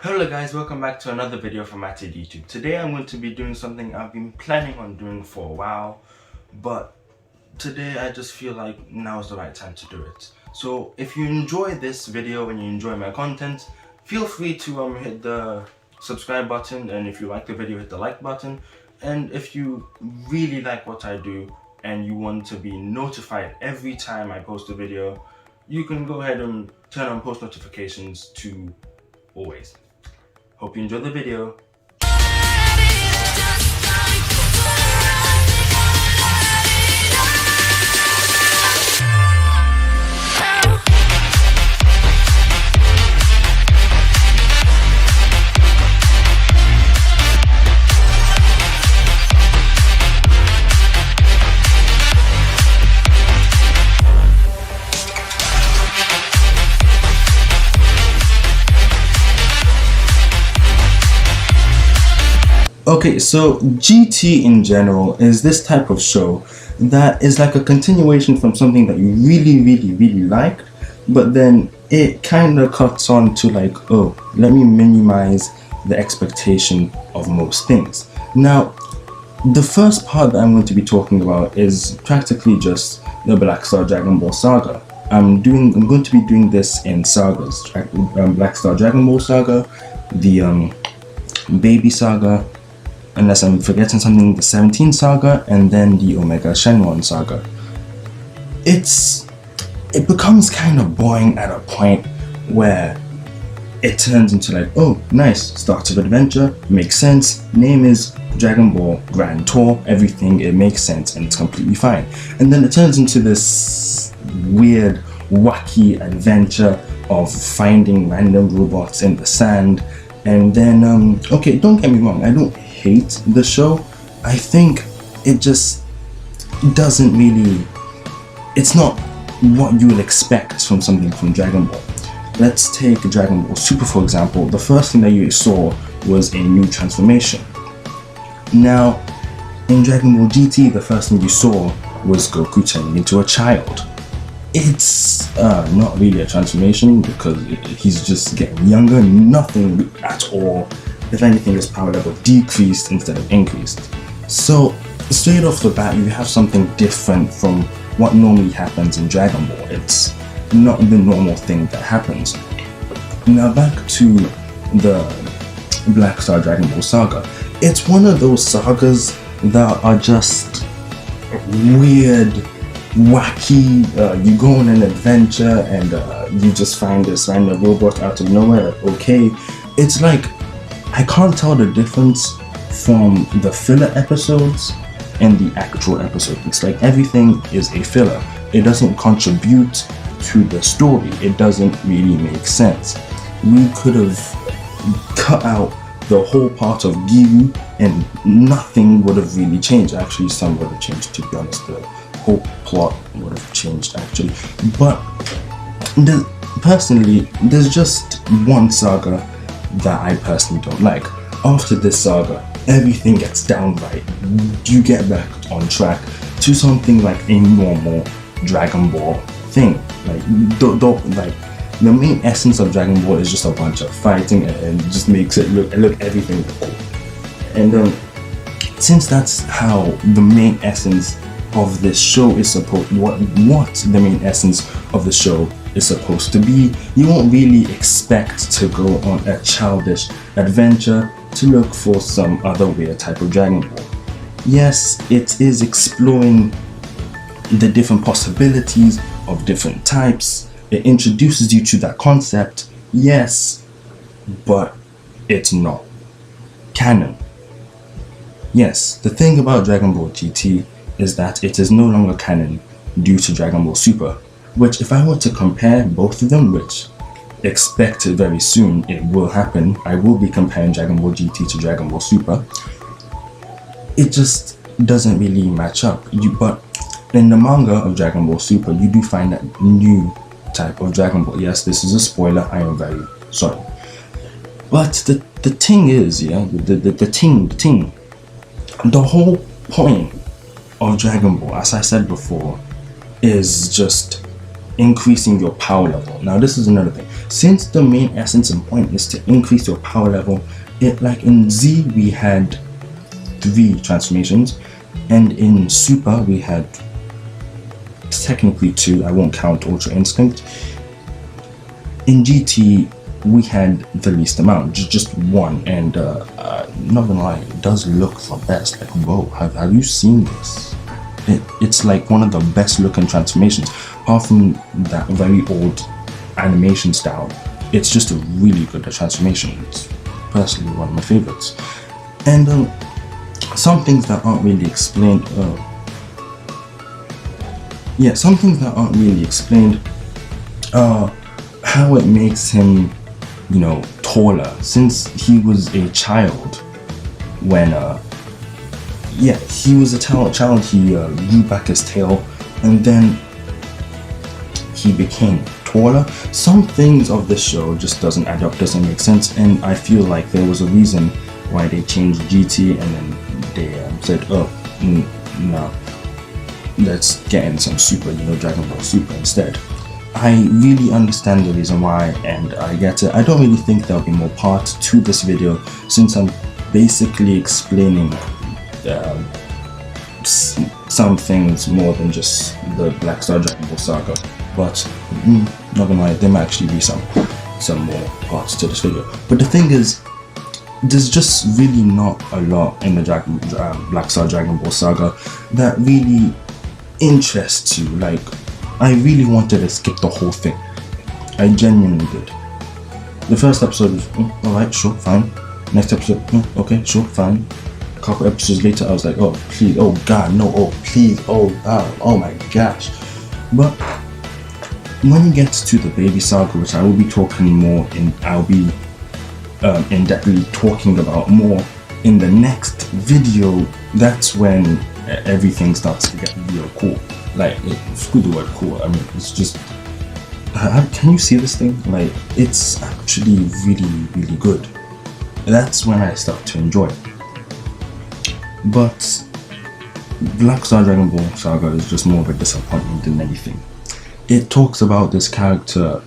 Hello guys, welcome back to another video from Matted YouTube. Today I'm going to be doing something I've been planning on doing for a while, but today I just feel like now is the right time to do it. So if you enjoy this video and you enjoy my content, feel free to hit the subscribe button, and if you like the video, hit the like button. And if you really like what I do and you want to be notified every time I post a video, you can go ahead and turn on post notifications to always. Hope you enjoy the video. Okay, so GT in general is this type of show that is like a continuation from something that you really liked, but then it kind of cuts on to like, oh, let me minimize the expectation of most things. Now, the first part that I'm going to be talking about is practically just the Black Star Dragon Ball Saga. I'm going to be doing this in sagas: Black Star Dragon Ball Saga, the Baby Saga, unless I'm forgetting something, the 17 Saga, and then the Omega Shenron Saga. It becomes kind of boring at a point where it turns into like, oh, nice, start of adventure, makes sense, name is Dragon Ball Grand Tour, everything, it makes sense and it's completely fine. And then it turns into this weird, wacky adventure of finding random robots in the sand. And then, okay, don't get me wrong, I don't hate the show. I think it just doesn't really, it's not what you would expect from something from Dragon Ball. Let's take Dragon Ball Super for example. The first thing that you saw was a new transformation. Now in Dragon Ball GT, the first thing you saw was Goku turning into a child. It's not really a transformation because he's just getting younger, nothing at all. If anything, his power level decreased instead of increased. So straight off the bat, you have something different from what normally happens in Dragon Ball. It's not the normal thing that happens. Now back to the Black Star Dragon Ball Saga. It's one of those sagas that are just weird, wacky. You go on an adventure and you just find this random robot out of nowhere. Like, okay, it's like, I can't tell the difference from the filler episodes and the actual episode. It's like everything is a filler. It doesn't contribute to the story. It doesn't really make sense. We could have cut out the whole part of Giyu and nothing would have really changed. Actually, some would have changed, to be honest. The whole plot would have changed actually. But personally, there's just one saga that I personally don't like. After this saga, everything gets downright. You get back on track to something like a normal Dragon Ball thing. Like the main essence of Dragon Ball is just a bunch of fighting and it just makes it look everything cool. And since that's how the main essence of this show is supposed, what the main essence of the show is supposed to be, you won't really expect to go on a childish adventure to look for some other weird type of Dragon Ball. Yes, it is exploring the different possibilities of different types. It introduces you to that concept, yes, but it's not canon. Yes, the thing about Dragon Ball GT is that it is no longer canon due to Dragon Ball Super, which if I were to compare both of them, which expect very soon it will happen, I will be comparing Dragon Ball GT to Dragon Ball Super, it just doesn't really match up. But in the manga of Dragon Ball Super, you do find that new type of Dragon Ball. Yes, this is a spoiler, I am very sorry. But the thing is, yeah, the whole point of Dragon Ball, as I said before, is just increasing your power level. Now this is another thing. Since the main essence and point is to increase your power level, like in Z we had 3 transformations, and in Super we had technically 2. I won't count Ultra Instinct. In GT we had the least amount, just 1, and not gonna lie, it does look the best. Like, whoa, have you seen this? It's like one of the best looking transformations, apart from that very old animation style. It's just a really good transformation. It's personally one of my favorites. And some things that aren't really explained, some things that aren't really explained how it makes him, you know, taller, since he was a child when he was a child. He grew back his tail, and then he became taller. Some things of this show just doesn't add up, doesn't make sense, and I feel like there was a reason why they changed GT, and then they said, oh, no, let's get in some Super, you know, Dragon Ball Super instead. I really understand the reason why, and I get it. I don't really think there'll be more parts to this video, since I'm basically explaining some things more than just the Black Star Dragon Ball Saga. But not gonna lie, there might actually be some more parts to this video. But the thing is, there's just really not a lot in the Black Star Dragon Ball Saga that really interests you. Like, I really wanted to skip the whole thing. I genuinely did. The first episode was, alright, sure, fine. Next episode, okay, sure, fine. A couple episodes later, I was like, oh, please, oh god, no, oh, please, oh my gosh. But when it gets to the Baby Saga, which I will be talking more in, I'll be in depthly talking about more in the next video, that's when everything starts to get real cool. Like, screw the word cool, I mean, it's just, can you see this thing? Like, it's actually really, really good. That's when I start to enjoy it. But Black Star Dragon Ball Saga is just more of a disappointment than anything. It talks about this character,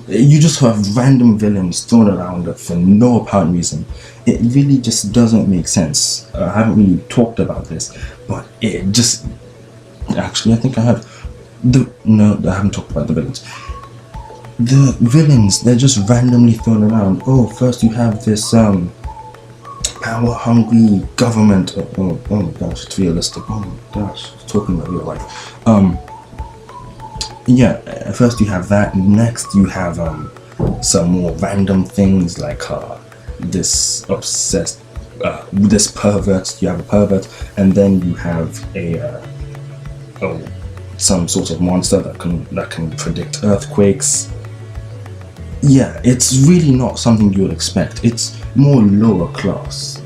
you just have random villains thrown around for no apparent reason. It really just doesn't make sense. I haven't really talked about this, but it just, actually I think I have. No, I haven't talked about the villains. The villains, they're just randomly thrown around. Oh, first you have this power-hungry government. Oh my gosh, it's realistic. Oh my gosh, talking about real life. First you have that. Next you have some more random things like this obsessed, this pervert. You have a pervert, and then you have a some sort of monster that can predict earthquakes. Yeah, it's really not something you would expect. It's more lower class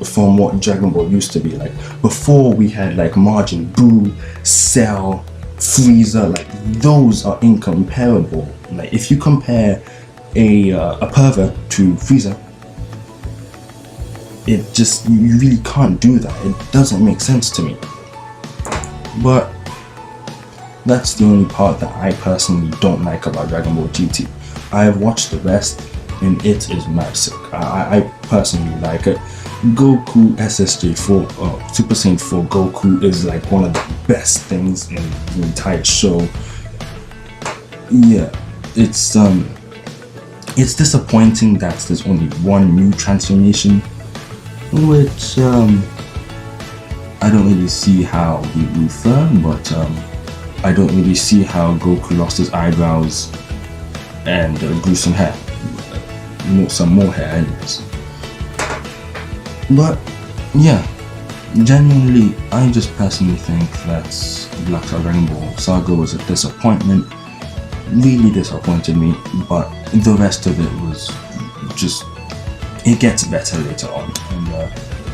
from what Dragon Ball used to be. Like, before we had like Majin Buu, Cell, Frieza. Like, those are incomparable. Like, if you compare a pervert to Frieza, it just, you really can't do that. It doesn't make sense to me. But that's the only part that I personally don't like about Dragon Ball GT. I have watched the rest and it is mad sick. I personally like it. Goku SSJ4, Super Saiyan 4 Goku is like one of the best things in the entire show. Yeah, it's disappointing that there's only one new transformation, which I don't really see how we refer, but I don't really see how Goku lost his eyebrows and grew some hair, some more hair anyways. But yeah, genuinely, I just personally think that Black Star Dragon Ball Saga was a disappointment. Really disappointed me, but the rest of it was just, it gets better later on. And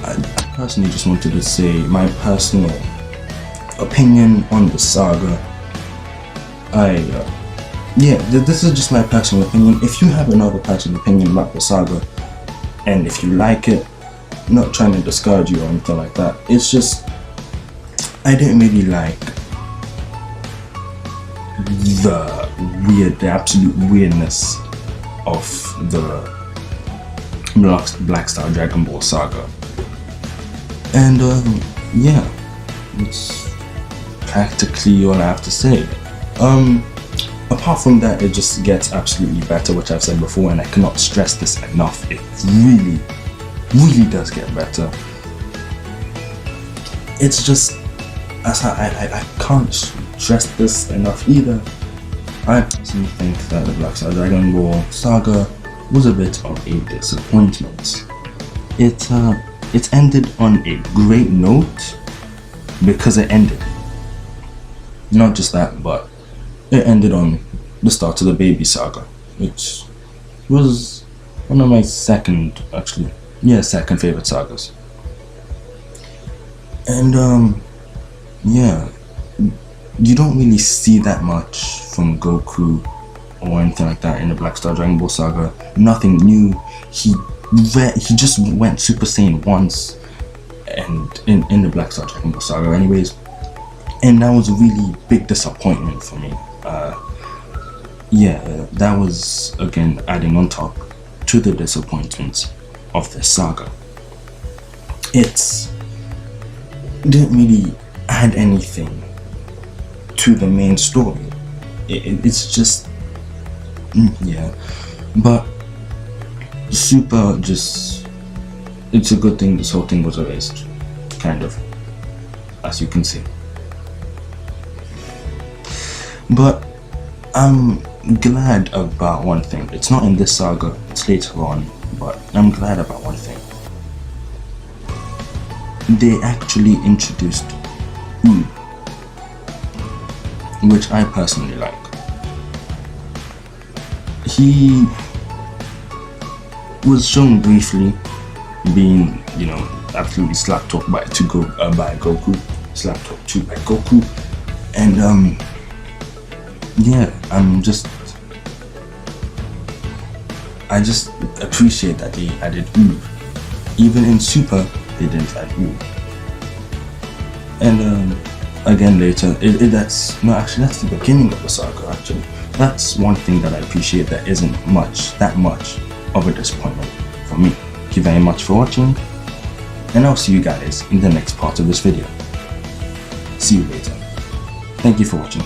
I personally just wanted to say my personal opinion on the saga. This is just my personal opinion. If you have another personal opinion about the saga, and if you like it, not trying to discourage you or anything like that, it's just, I didn't really like the absolute weirdness of the Black Star Dragon Ball saga. And yeah, it's practically all I have to say. Apart from that, it just gets absolutely better, which I've said before, and I cannot stress this enough. It really does get better. It's just, as I can't stress this enough either. I personally think that the Black Star Dragon Ball saga was a bit of a disappointment. It ended on a great note because it ended. Not just that, but it ended on the start of the Baby Saga, which was one of my second favorite sagas. And yeah, you don't really see that much from Goku or anything like that in the Black Star Dragon Ball saga. Nothing new. He just went Super Saiyan once, and in the Black Star Dragon Ball saga anyways, and that was a really big disappointment for me. Yeah, that was again adding on top to the disappointment of the saga. It didn't really add anything to the main story. It's just yeah, but Super just, it's a good thing this whole thing was erased, kind of, as you can see. But I'm glad about one thing. It's not in this saga, it's later on, but I'm glad about one thing. They actually introduced Oob, which I personally like. He was shown briefly being, absolutely slap talked by Goku, slap talked to by Goku, and yeah, I just appreciate that they added Oob. Even in Super, they didn't add Oob. And again later, that's the beginning of the saga. Actually, that's one thing that I appreciate that isn't that much of a disappointment for me. Thank you very much for watching, and I'll see you guys in the next part of this video. See you later. Thank you for watching.